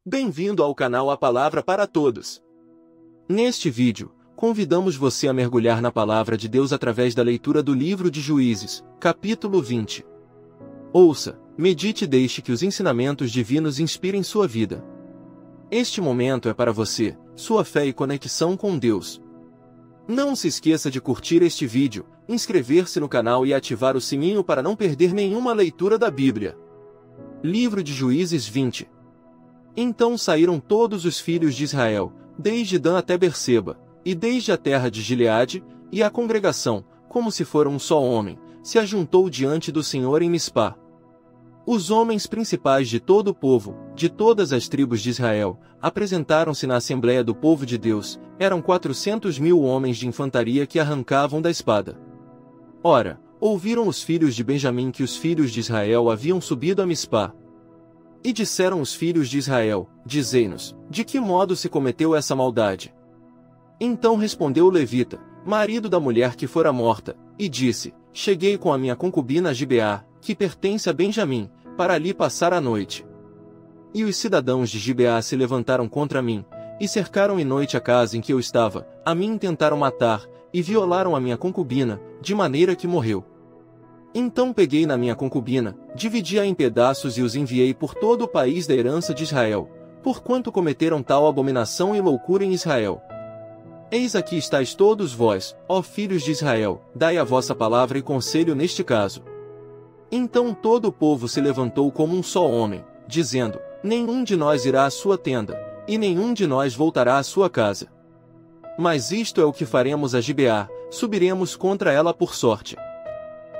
Bem-vindo ao canal A Palavra para Todos. Neste vídeo, convidamos você a mergulhar na Palavra de Deus através da leitura do livro de Juízes, capítulo 20. Ouça, medite e deixe que os ensinamentos divinos inspirem sua vida. Este momento é para você, sua fé e conexão com Deus. Não se esqueça de curtir este vídeo, inscrever-se no canal e ativar o sininho para não perder nenhuma leitura da Bíblia. Livro de Juízes 20. Então saíram todos os filhos de Israel, desde Dan até Berseba, e desde a terra de Gileade, e a congregação, como se fora um só homem, se ajuntou diante do Senhor em Mispá. Os homens principais de todo o povo, de todas as tribos de Israel, apresentaram-se na Assembleia do povo de Deus, eram 400.000 homens de infantaria que arrancavam da espada. Ora, ouviram os filhos de Benjamim que os filhos de Israel haviam subido a Mispá. E disseram os filhos de Israel, dizei-nos, de que modo se cometeu essa maldade? Então respondeu o levita, marido da mulher que fora morta, e disse, cheguei com a minha concubina a Gibeá, que pertence a Benjamim, para ali passar a noite. E os cidadãos de Gibeá se levantaram contra mim, e cercaram em noite a casa em que eu estava, a mim intentaram matar, e violaram a minha concubina, de maneira que morreu. Então peguei na minha concubina, dividi-a em pedaços e os enviei por todo o país da herança de Israel, porquanto cometeram tal abominação e loucura em Israel. Eis aqui estáis todos vós, ó filhos de Israel, dai a vossa palavra e conselho neste caso. Então todo o povo se levantou como um só homem, dizendo, nenhum de nós irá à sua tenda, e nenhum de nós voltará à sua casa. Mas isto é o que faremos a Gibeá, subiremos contra ela por sorte.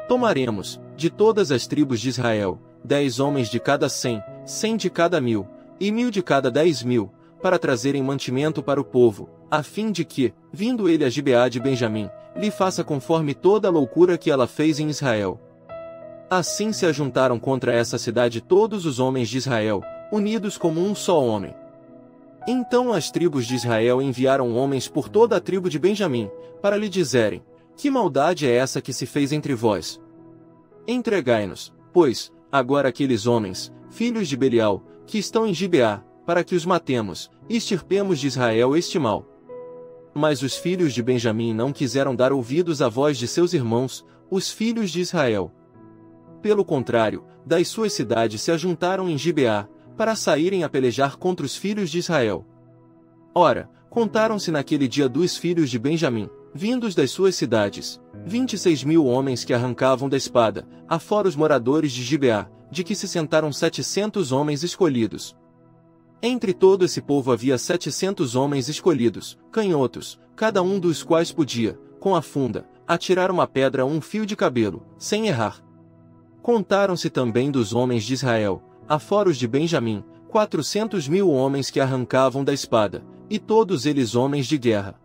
Tomaremos, de todas as tribos de Israel, 10 homens de cada 100, 100 de cada 1.000, e 1.000 de cada 10.000, para trazerem mantimento para o povo, a fim de que, vindo ele a Gibeá de Benjamim, lhe faça conforme toda a loucura que ela fez em Israel. Assim se ajuntaram contra essa cidade todos os homens de Israel, unidos como um só homem. Então as tribos de Israel enviaram homens por toda a tribo de Benjamim, para lhe dizerem, que maldade é essa que se fez entre vós? Entregai-nos, pois, agora aqueles homens, filhos de Belial, que estão em Gibeá, para que os matemos, e extirpemos de Israel este mal. Mas os filhos de Benjamim não quiseram dar ouvidos à voz de seus irmãos, os filhos de Israel. Pelo contrário, das suas cidades se ajuntaram em Gibeá, para saírem a pelejar contra os filhos de Israel. Ora, contaram-se naquele dia dos filhos de Benjamim, vindos das suas cidades, 26.000 homens que arrancavam da espada, afora os moradores de Gibeá, de que se sentaram 700 homens escolhidos. Entre todo esse povo havia 700 homens escolhidos, canhotos, cada um dos quais podia, com a funda, atirar uma pedra a um fio de cabelo, sem errar. Contaram-se também dos homens de Israel, afora os de Benjamim, 400.000 homens que arrancavam da espada, e todos eles homens de guerra.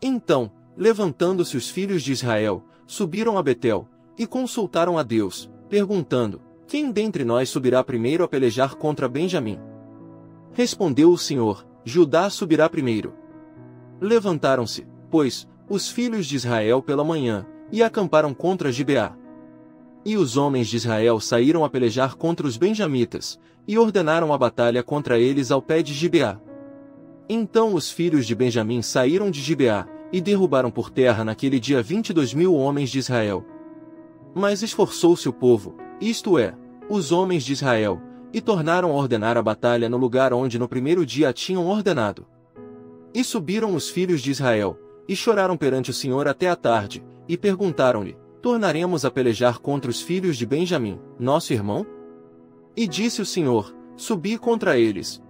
Então, levantando-se os filhos de Israel, subiram a Betel, e consultaram a Deus, perguntando, quem dentre nós subirá primeiro a pelejar contra Benjamim? Respondeu o Senhor, Judá subirá primeiro. Levantaram-se, pois, os filhos de Israel pela manhã, e acamparam contra Gibeá. E os homens de Israel saíram a pelejar contra os benjamitas, e ordenaram a batalha contra eles ao pé de Gibeá. Então os filhos de Benjamim saíram de Gibeá, e derrubaram por terra naquele dia 22.000 homens de Israel. Mas esforçou-se o povo, isto é, os homens de Israel, e tornaram a ordenar a batalha no lugar onde no primeiro dia a tinham ordenado. E subiram os filhos de Israel, e choraram perante o Senhor até a tarde, e perguntaram-lhe, tornaremos a pelejar contra os filhos de Benjamim, nosso irmão? E disse o Senhor, subi contra eles.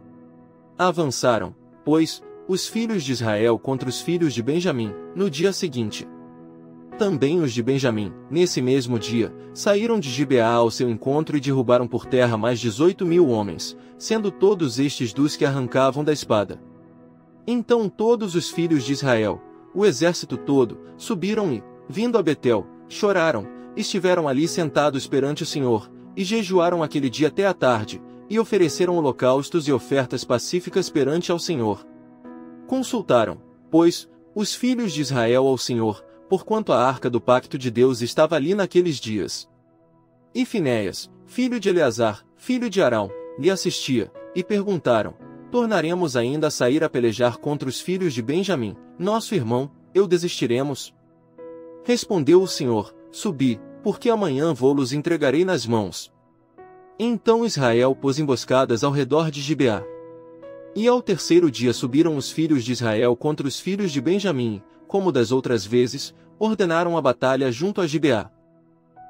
Avançaram, pois, os filhos de Israel contra os filhos de Benjamim, no dia seguinte. Também os de Benjamim, nesse mesmo dia, saíram de Gibeá ao seu encontro e derrubaram por terra mais 18.000 homens, sendo todos estes dos que arrancavam da espada. Então todos os filhos de Israel, o exército todo, subiram e, vindo a Betel, choraram, estiveram ali sentados perante o Senhor, e jejuaram aquele dia até a tarde, e ofereceram holocaustos e ofertas pacíficas perante ao Senhor. Consultaram, pois, os filhos de Israel ao Senhor, porquanto a arca do pacto de Deus estava ali naqueles dias. E Finéias, filho de Eleazar, filho de Arão, lhe assistia, e perguntaram, Tornaremos ainda a sair a pelejar contra os filhos de Benjamim, nosso irmão, eu desistiremos? Respondeu o Senhor, subi, porque amanhã vou-los entregarei nas mãos. Então Israel pôs emboscadas ao redor de Gibeá. E ao terceiro dia subiram os filhos de Israel contra os filhos de Benjamim, como das outras vezes, ordenaram a batalha junto a Gibeá.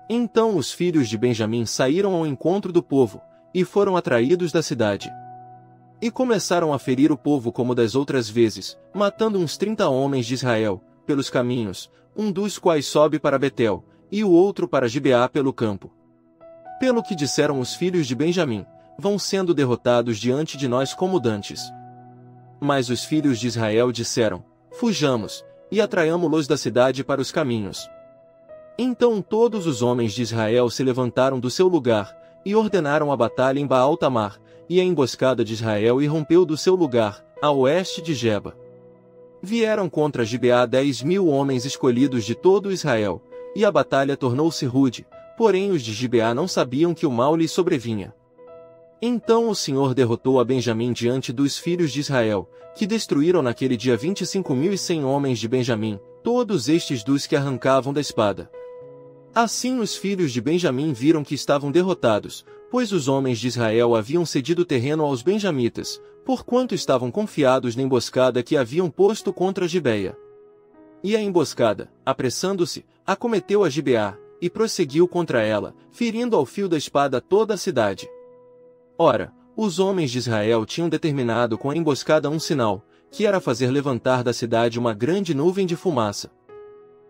Então os filhos de Benjamim saíram ao encontro do povo, e foram atraídos da cidade. E começaram a ferir o povo como das outras vezes, matando uns 30 homens de Israel, pelos caminhos, um dos quais sobe para Betel, e o outro para Gibeá pelo campo. Pelo que disseram os filhos de Benjamim, vão sendo derrotados diante de nós como dantes. Mas os filhos de Israel disseram, fujamos, e atraiamo-los da cidade para os caminhos. Então todos os homens de Israel se levantaram do seu lugar, e ordenaram a batalha em Baal-Tamar, e a emboscada de Israel irrompeu do seu lugar, a oeste de Geba. Vieram contra Gibeá 10.000 homens escolhidos de todo Israel, e a batalha tornou-se rude, porém os de Gibeá não sabiam que o mal lhes sobrevinha. Então o Senhor derrotou a Benjamim diante dos filhos de Israel, que destruíram naquele dia 25.100 homens de Benjamim, todos estes dos que arrancavam da espada. Assim os filhos de Benjamim viram que estavam derrotados, pois os homens de Israel haviam cedido terreno aos benjamitas, porquanto estavam confiados na emboscada que haviam posto contra Gibeá. E a emboscada, apressando-se, acometeu a Gibeá, e prosseguiu contra ela, ferindo ao fio da espada toda a cidade. Ora, os homens de Israel tinham determinado com a emboscada um sinal, que era fazer levantar da cidade uma grande nuvem de fumaça.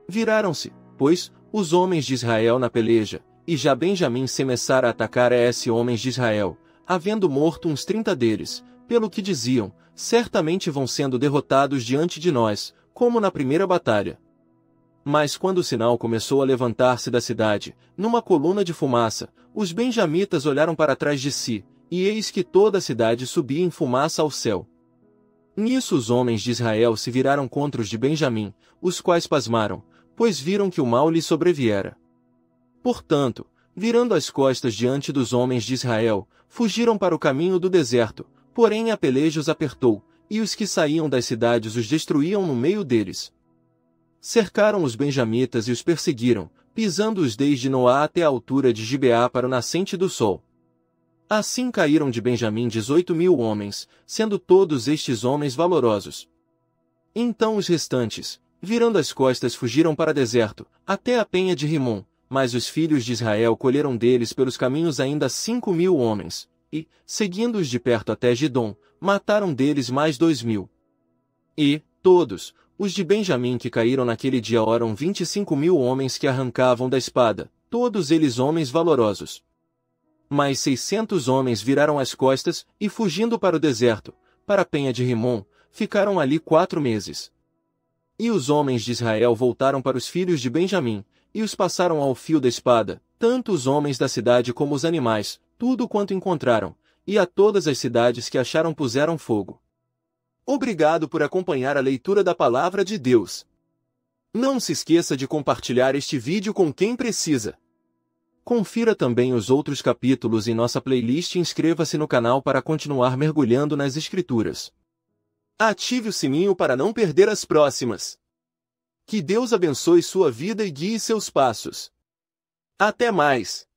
Viraram-se, pois, os homens de Israel na peleja, e já Benjamim se começara a atacar a esses homens de Israel, havendo morto uns 30 deles, pelo que diziam, certamente vão sendo derrotados diante de nós, como na primeira batalha. Mas quando o sinal começou a levantar-se da cidade, numa coluna de fumaça, os benjamitas olharam para trás de si, e eis que toda a cidade subia em fumaça ao céu. Nisso os homens de Israel se viraram contra os de Benjamim, os quais pasmaram, pois viram que o mal lhes sobreviera. Portanto, virando as costas diante dos homens de Israel, fugiram para o caminho do deserto, porém a peleja os apertou, e os que saíam das cidades os destruíam no meio deles. Cercaram os benjamitas e os perseguiram, pisando-os desde Noá até a altura de Gibeá para o nascente do sol. Assim caíram de Benjamim 18.000 homens, sendo todos estes homens valorosos. Então os restantes, virando as costas, fugiram para o deserto, até a penha de Rimom, mas os filhos de Israel colheram deles pelos caminhos ainda 5.000 homens, e, seguindo-os de perto até Gidom, mataram deles mais 2.000. E, todos, os de Benjamim que caíram naquele dia eram 25.000 homens que arrancavam da espada, todos eles homens valorosos. Mas 600 homens viraram as costas, e fugindo para o deserto, para a penha de Rimom, ficaram ali 4 meses. E os homens de Israel voltaram para os filhos de Benjamim, e os passaram ao fio da espada, tanto os homens da cidade como os animais, tudo quanto encontraram, e a todas as cidades que acharam puseram fogo. Obrigado por acompanhar a leitura da Palavra de Deus. Não se esqueça de compartilhar este vídeo com quem precisa. Confira também os outros capítulos em nossa playlist e inscreva-se no canal para continuar mergulhando nas Escrituras. Ative o sininho para não perder as próximas. Que Deus abençoe sua vida e guie seus passos. Até mais!